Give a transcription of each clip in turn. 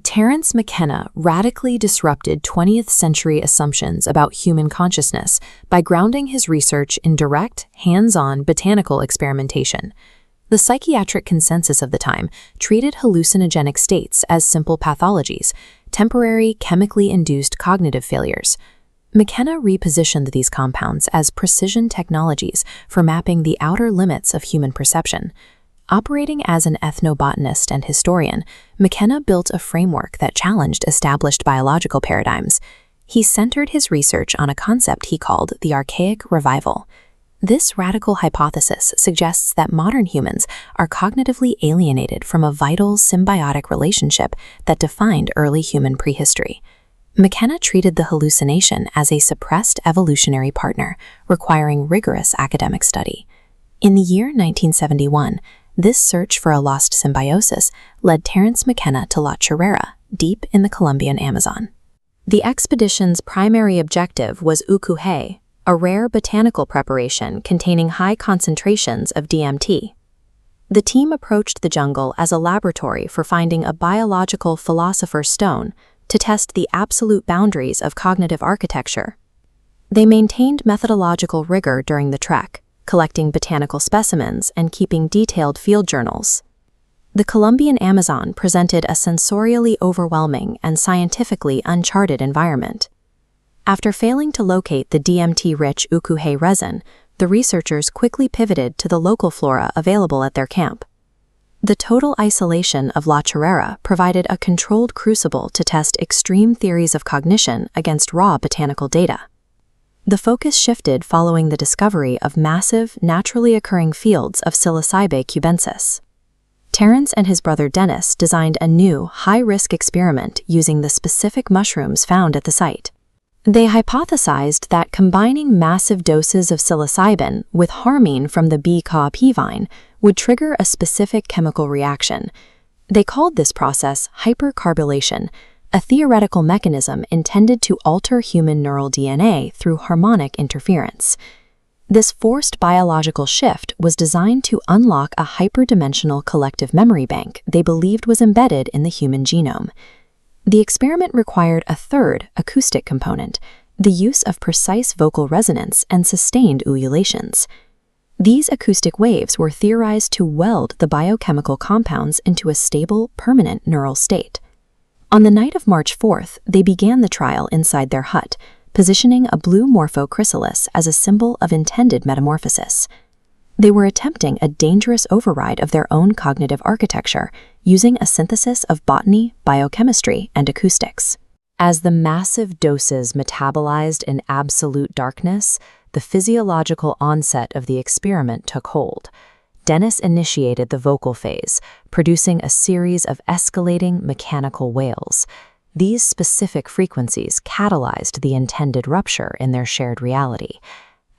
Terence McKenna radically disrupted 20th century assumptions about human consciousness by grounding his research in direct, hands-on botanical experimentation. The psychiatric consensus of the time treated hallucinogenic states as simple pathologies, temporary chemically induced cognitive failures. McKenna repositioned these compounds as precision technologies for mapping the outer limits of human perception. Operating as an ethnobotanist and historian, McKenna built a framework that challenged established biological paradigms. He centered his research on a concept he called the Archaic revival. This radical hypothesis suggests that modern humans are cognitively alienated from a vital symbiotic relationship that defined early human prehistory. McKenna treated the hallucination as a suppressed evolutionary partner, requiring rigorous academic study. In the year 1971, this search for a lost symbiosis led Terence McKenna to La Chorrera, deep in the Colombian Amazon. The expedition's primary objective was ukuhé, a rare botanical preparation containing high concentrations of DMT. The team approached the jungle as a laboratory for finding a biological philosopher's stone to test the absolute boundaries of cognitive architecture. They maintained methodological rigor during the trek, collecting botanical specimens and keeping detailed field journals. The Colombian Amazon presented a sensorially overwhelming and scientifically uncharted environment. After failing to locate the DMT-rich ukuhé resin, the researchers quickly pivoted to the local flora available at their camp. The total isolation of La Chorrera provided a controlled crucible to test extreme theories of cognition against raw botanical data. The focus shifted following the discovery of massive, naturally occurring fields of Psilocybe cubensis. Terence and his brother Dennis designed a new, high-risk experiment using the specific mushrooms found at the site. They hypothesized that combining massive doses of psilocybin with harmine from the bee-caw pea vine would trigger a specific chemical reaction. They called this process hyper-carbellation, a theoretical mechanism intended to alter human neural DNA through harmonic interference. This forced biological shift was designed to unlock a hyperdimensional collective memory bank they believed was embedded in the human genome. The experiment required a third, acoustic component, the use of precise vocal resonance and sustained ululations. These acoustic waves were theorized to weld the biochemical compounds into a stable, permanent neural state. On the night of March 4th, they began the trial inside their hut, positioning a blue morphochrysalis as a symbol of intended metamorphosis. They were attempting a dangerous override of their own cognitive architecture, using a synthesis of botany, biochemistry, and acoustics. As the massive doses metabolized in absolute darkness, the physiological onset of the experiment took hold. Dennis initiated the vocal phase, producing a series of escalating mechanical wails. These specific frequencies catalyzed the intended rupture in their shared reality.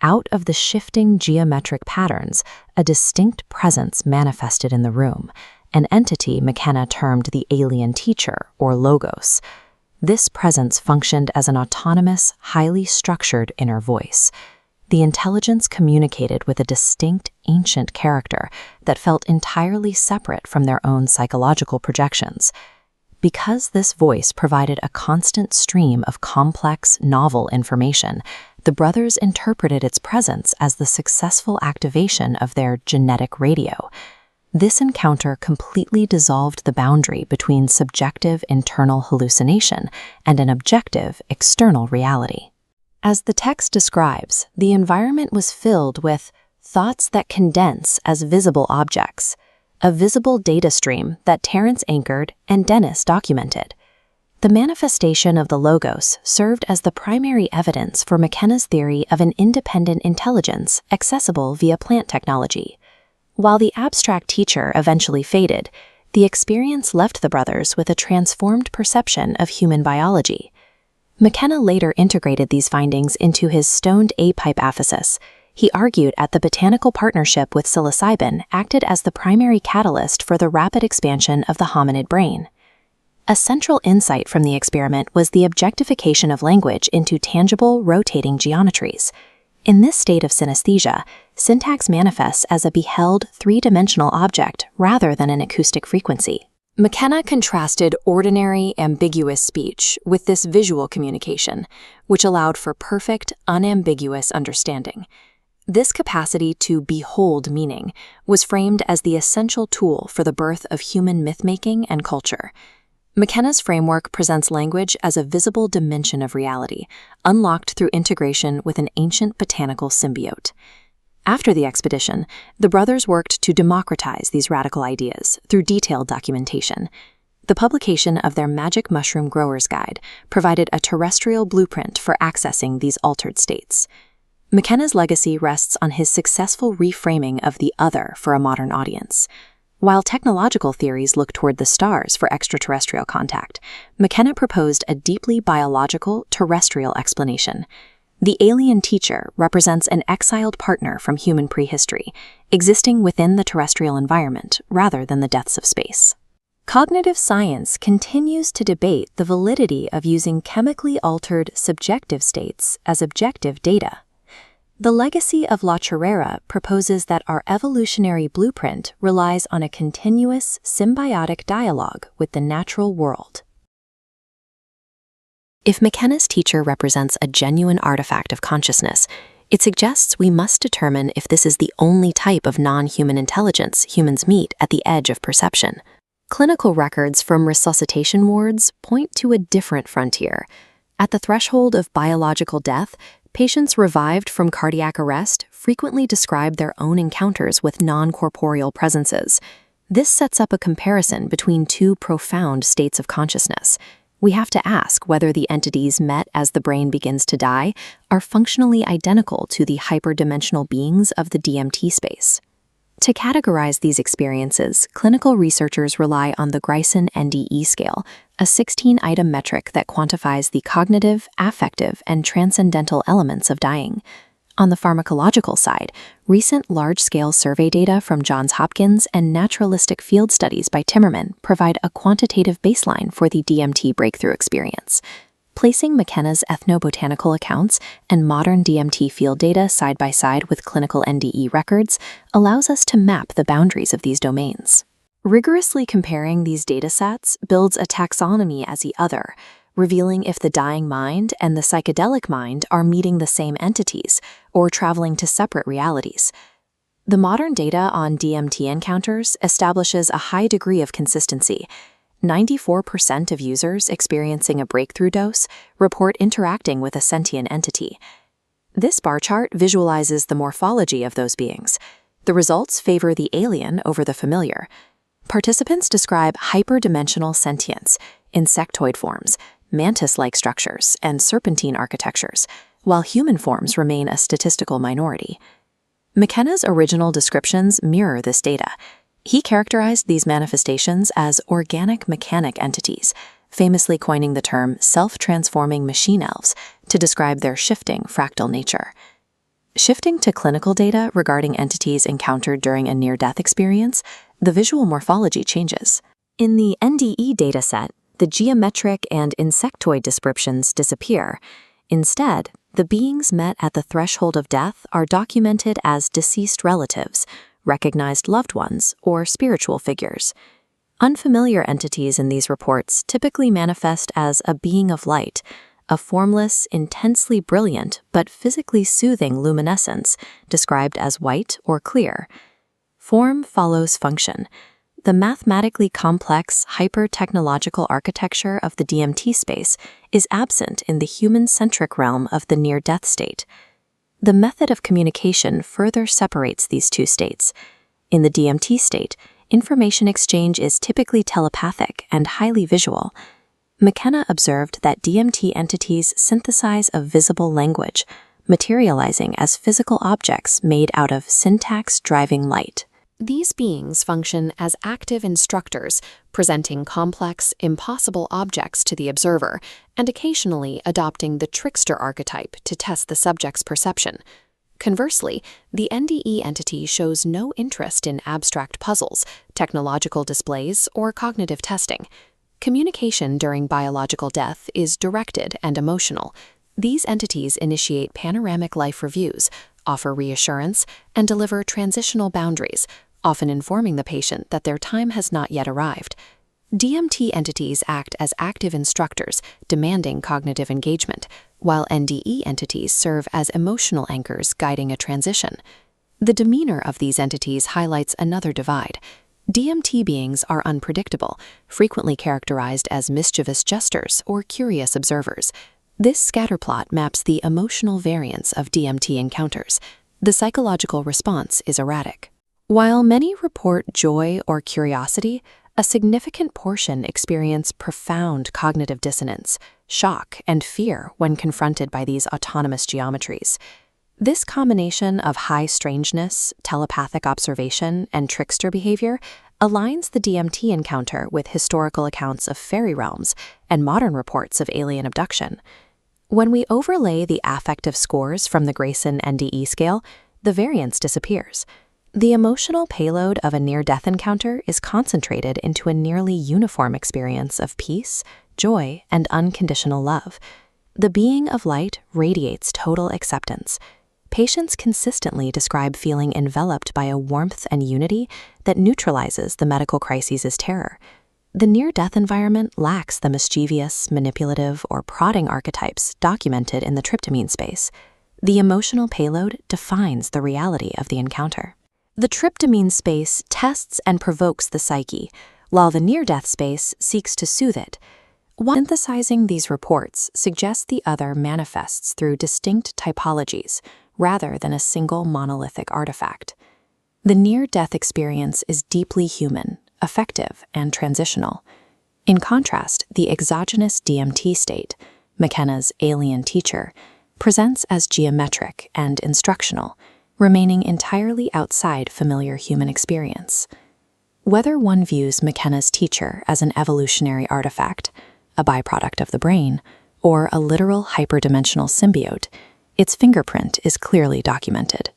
Out of the shifting geometric patterns, a distinct presence manifested in the room, an entity McKenna termed the alien teacher, or logos. This presence functioned as an autonomous, highly structured inner voice. The intelligence communicated with a distinct, ancient character that felt entirely separate from their own psychological projections. Because this voice provided a constant stream of complex, novel information, the brothers interpreted its presence as the successful activation of their genetic radio. This encounter completely dissolved the boundary between subjective internal hallucination and an objective external reality. As the text describes, the environment was filled with thoughts that condense as visible objects, a visible data stream that Terence anchored and Dennis documented. The manifestation of the logos served as the primary evidence for McKenna's theory of an independent intelligence accessible via plant technology. While the abstract teacher eventually faded, the experience left the brothers with a transformed perception of human biology. McKenna later integrated these findings into his stoned ape hypothesis. He argued that the botanical partnership with psilocybin acted as the primary catalyst for the rapid expansion of the hominid brain. A central insight from the experiment was the objectification of language into tangible, rotating geometries. In this state of synesthesia, syntax manifests as a beheld three-dimensional object rather than an acoustic frequency. McKenna contrasted ordinary, ambiguous speech with this visual communication, which allowed for perfect, unambiguous understanding. This capacity to behold meaning was framed as the essential tool for the birth of human myth-making and culture. McKenna's framework presents language as a visible dimension of reality, unlocked through integration with an ancient botanical symbiote. After the expedition, the brothers worked to democratize these radical ideas through detailed documentation. The publication of their Magic Mushroom Grower's Guide provided a terrestrial blueprint for accessing these altered states. McKenna's legacy rests on his successful reframing of the other for a modern audience. While technological theories look toward the stars for extraterrestrial contact, McKenna proposed a deeply biological, terrestrial explanation. The alien teacher represents an exiled partner from human prehistory, existing within the terrestrial environment rather than the depths of space. Cognitive science continues to debate the validity of using chemically altered subjective states as objective data. The legacy of La Chorrera proposes that our evolutionary blueprint relies on a continuous, symbiotic dialogue with the natural world. If McKenna's teacher represents a genuine artifact of consciousness, it suggests we must determine if this is the only type of non-human intelligence humans meet at the edge of perception. Clinical records from resuscitation wards point to a different frontier. At the threshold of biological death, patients revived from cardiac arrest frequently describe their own encounters with non-corporeal presences. This sets up a comparison between two profound states of consciousness. We have to ask whether the entities met as the brain begins to die are functionally identical to the hyperdimensional beings of the DMT space. To categorize these experiences, clinical researchers rely on the Greyson NDE scale, a 16-item metric that quantifies the cognitive, affective, and transcendental elements of dying. On the pharmacological side, recent large-scale survey data from Johns Hopkins and naturalistic field studies by Timmerman provide a quantitative baseline for the DMT breakthrough experience. Placing McKenna's ethnobotanical accounts and modern DMT field data side by side with clinical NDE records allows us to map the boundaries of these domains. Rigorously comparing these datasets builds a taxonomy as the other, revealing if the dying mind and the psychedelic mind are meeting the same entities or traveling to separate realities. The modern data on DMT encounters establishes a high degree of consistency. 94% of users experiencing a breakthrough dose report interacting with a sentient entity. This bar chart visualizes the morphology of those beings. The results favor the alien over the familiar. Participants describe hyperdimensional sentience, insectoid forms, mantis-like structures, and serpentine architectures, while human forms remain a statistical minority. McKenna's original descriptions mirror this data. He characterized these manifestations as organic mechanic entities, famously coining the term self-transforming machine elves to describe their shifting fractal nature. Shifting to clinical data regarding entities encountered during a near-death experience, the visual morphology changes. In the NDE dataset, the geometric and insectoid descriptions disappear. Instead, the beings met at the threshold of death are documented as deceased relatives, recognized loved ones, or spiritual figures. Unfamiliar entities in these reports typically manifest as a being of light, a formless, intensely brilliant, but physically soothing luminescence, described as white or clear. Form follows function. The mathematically complex, hyper-technological architecture of the DMT space is absent in the human-centric realm of the near-death state. The method of communication further separates these two states. In the DMT state, information exchange is typically telepathic and highly visual. McKenna observed that DMT entities synthesize a visible language, materializing as physical objects made out of syntax driving light. These beings function as active instructors, presenting complex, impossible objects to the observer, and occasionally adopting the trickster archetype to test the subject's perception. Conversely, the NDE entity shows no interest in abstract puzzles, technological displays, or cognitive testing. Communication during biological death is directed and emotional. These entities initiate panoramic life reviews, offer reassurance, and deliver transitional boundaries, often informing the patient that their time has not yet arrived. DMT entities act as active instructors, demanding cognitive engagement, while NDE entities serve as emotional anchors guiding a transition. The demeanor of these entities highlights another divide. DMT beings are unpredictable, frequently characterized as mischievous jesters or curious observers. This scatterplot maps the emotional variance of DMT encounters. The psychological response is erratic. While many report joy or curiosity, a significant portion experience profound cognitive dissonance, shock, and fear when confronted by these autonomous geometries. This combination of high strangeness, telepathic observation, and trickster behavior aligns the DMT encounter with historical accounts of fairy realms and modern reports of alien abduction. When we overlay the affective scores from the Greyson NDE scale, the variance disappears. The emotional payload of a near-death encounter is concentrated into a nearly uniform experience of peace, joy, and unconditional love. The being of light radiates total acceptance. Patients consistently describe feeling enveloped by a warmth and unity that neutralizes the medical crises' terror. The near-death environment lacks the mischievous, manipulative, or prodding archetypes documented in the tryptamine space. The emotional payload defines the reality of the encounter. The tryptamine space tests and provokes the psyche, while the near-death space seeks to soothe it. Synthesizing these reports suggests the other manifests through distinct typologies, rather than a single monolithic artifact. The near-death experience is deeply human, affective, and transitional. In contrast, the exogenous DMT state, McKenna's alien teacher, presents as geometric and instructional, remaining entirely outside familiar human experience. Whether one views McKenna's teacher as an evolutionary artifact, a byproduct of the brain, or a literal hyperdimensional symbiote, its fingerprint is clearly documented.